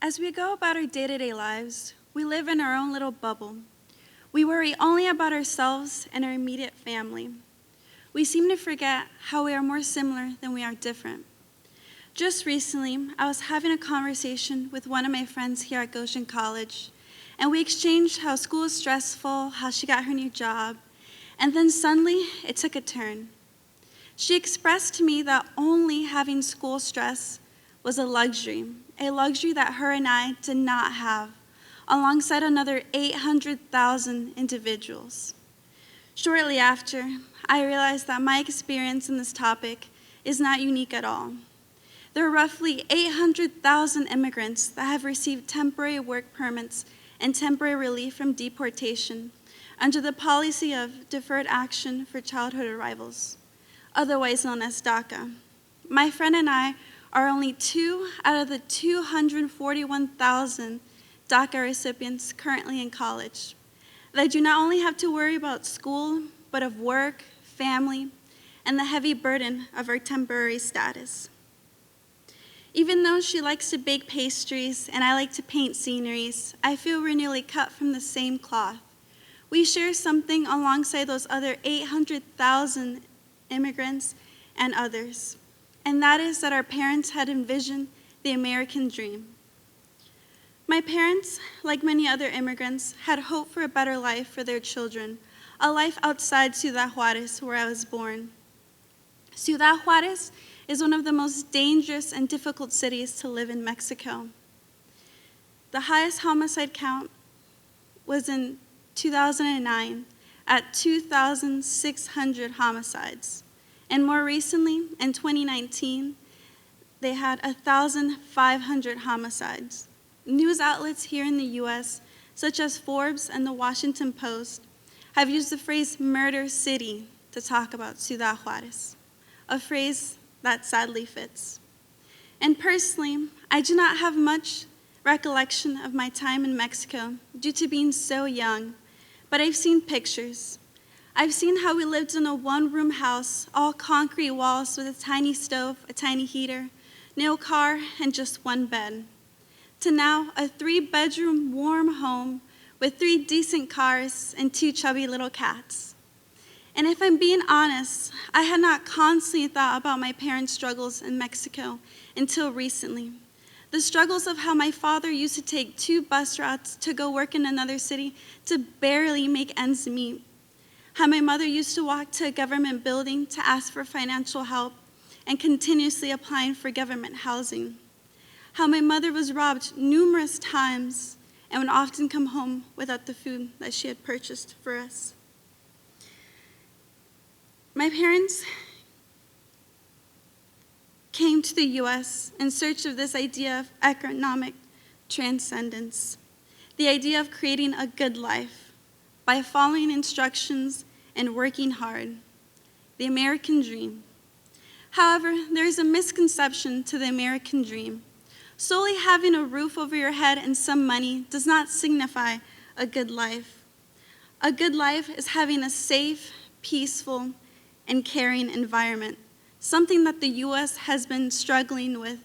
As we go about our day-to-day lives, we live in our own little bubble. We worry only about ourselves and our immediate family. We seem to forget how we are more similar than we are different. Just recently, I was having a conversation with one of my friends here at Goshen College, and we exchanged how school is stressful, how she got her new job, and then suddenly it took a turn. She expressed to me that only having school stress was a luxury that her and I did not have, alongside another 800,000 individuals. Shortly after, I realized that my experience in this topic is not unique at all. There are roughly 800,000 immigrants that have received temporary work permits and temporary relief from deportation under the policy of Deferred Action for Childhood Arrivals, otherwise known as DACA. My friend and I are only 2 out of the 241,000 DACA recipients currently in college. They do not only have to worry about school, but of work, family, and the heavy burden of our temporary status. Even though she likes to bake pastries and I like to paint sceneries, I feel we're nearly cut from the same cloth. We share something alongside those other 800,000 immigrants and others, and that is that our parents had envisioned the American dream. My parents, like many other immigrants, had hoped for a better life for their children, a life outside Ciudad Juarez, where I was born. Ciudad Juarez is one of the most dangerous and difficult cities to live in Mexico. The highest homicide count was in 2009 at 2,600 homicides. And more recently, in 2019, they had 1,500 homicides. News outlets here in the US, such as Forbes and the Washington Post, have used the phrase murder city to talk about Ciudad Juarez, a phrase that sadly fits. And personally, I do not have much recollection of my time in Mexico due to being so young, but I've seen pictures. I've seen how we lived in a one-room house, all concrete walls with a tiny stove, a tiny heater, no car, and just one bed, to now a 3-bedroom warm home with 3 decent cars and 2 chubby little cats. And if I'm being honest, I had not constantly thought about my parents' struggles in Mexico until recently. The struggles of how my father used to take 2 bus routes to go work in another city to barely make ends meet. How my mother used to walk to a government building to ask for financial help and continuously applying for government housing. How my mother was robbed numerous times and would often come home without the food that she had purchased for us. My parents came to the US in search of this idea of economic transcendence, the idea of creating a good life by following instructions and working hard, the American dream. However, there is a misconception to the American dream. Solely having a roof over your head and some money does not signify a good life. A good life is having a safe, peaceful, and caring environment, something that the U.S. has been struggling with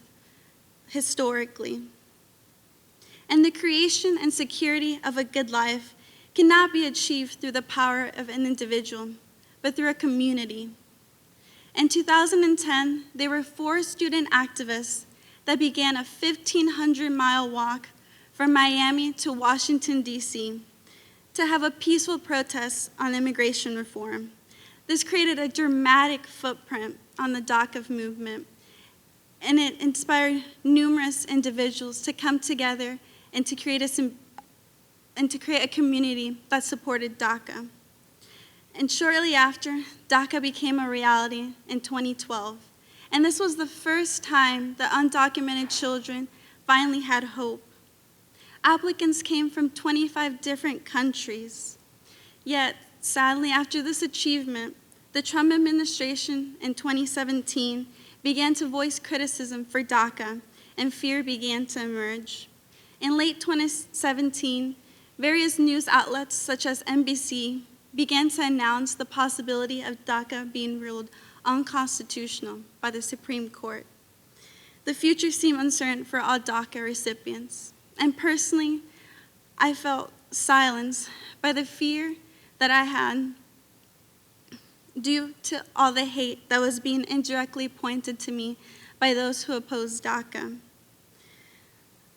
historically. And the creation and security of a good life cannot be achieved through the power of an individual, but through a community. In 2010, there were 4 student activists that began a 1,500-mile walk from Miami to Washington, D.C., to have a peaceful protest on immigration reform. This created a dramatic footprint on the DACA movement, and it inspired numerous individuals to come together and to create a community that supported DACA. And shortly after, DACA became a reality in 2012. And this was the first time that undocumented children finally had hope. Applicants came from 25 different countries. Yet, sadly, after this achievement, the Trump administration in 2017 began to voice criticism for DACA, and fear began to emerge. In late 2017, various news outlets such as NBC began to announce the possibility of DACA being ruled unconstitutional by the Supreme Court. The future seemed uncertain for all DACA recipients, and personally, I felt silenced by the fear that I had due to all the hate that was being indirectly pointed to me by those who opposed DACA.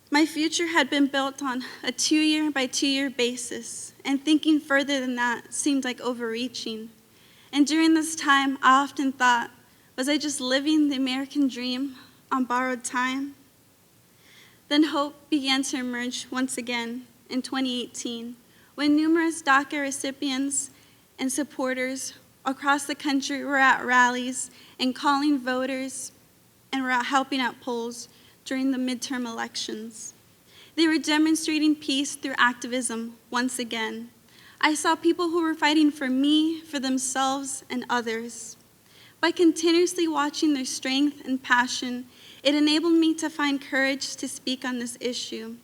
My future had been built on a 2-year by 2-year basis, and thinking further than that seemed like overreaching. And during this time, I often thought, was I just living the American dream on borrowed time? Then hope began to emerge once again in 2018, when numerous DACA recipients and supporters across the country were at rallies and calling voters and were out helping at polls during the midterm elections. They were demonstrating peace through activism once again. I saw people who were fighting for me, for themselves, and others. By continuously watching their strength and passion, it enabled me to find courage to speak on this issue.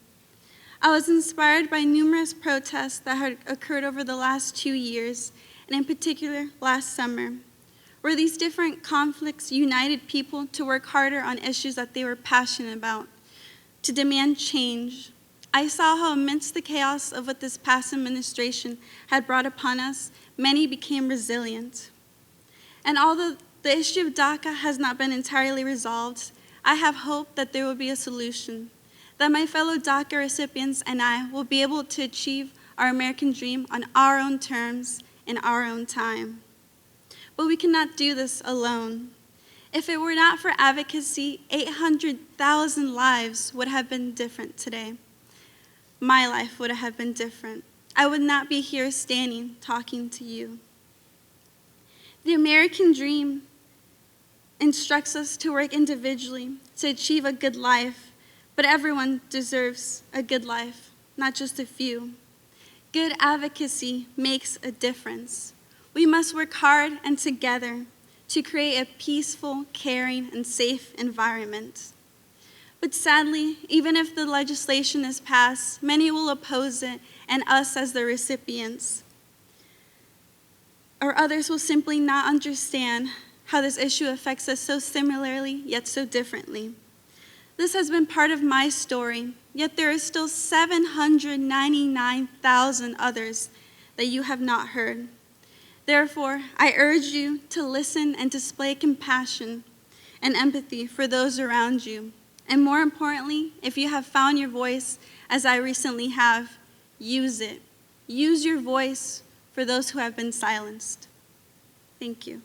I was inspired by numerous protests that had occurred over the last 2 years, and in particular last summer, where these different conflicts united people to work harder on issues that they were passionate about, to demand change. I saw how amidst the chaos of what this past administration had brought upon us, many became resilient. And although the issue of DACA has not been entirely resolved, I have hope that there will be a solution, that my fellow DACA recipients and I will be able to achieve our American dream on our own terms in our own time. But we cannot do this alone. If it were not for advocacy, 800,000 lives would have been different today. My life would have been different. I would not be here standing, talking to you. The American dream instructs us to work individually to achieve a good life, but everyone deserves a good life, not just a few. Good advocacy makes a difference. We must work hard and together to create a peaceful, caring, and safe environment. But sadly, even if the legislation is passed, many will oppose it, and us as the recipients. Or others will simply not understand how this issue affects us so similarly, yet so differently. This has been part of my story, yet there are still 799,000 others that you have not heard. Therefore, I urge you to listen and display compassion and empathy for those around you. And more importantly, if you have found your voice, as I recently have, use it. Use your voice for those who have been silenced. Thank you.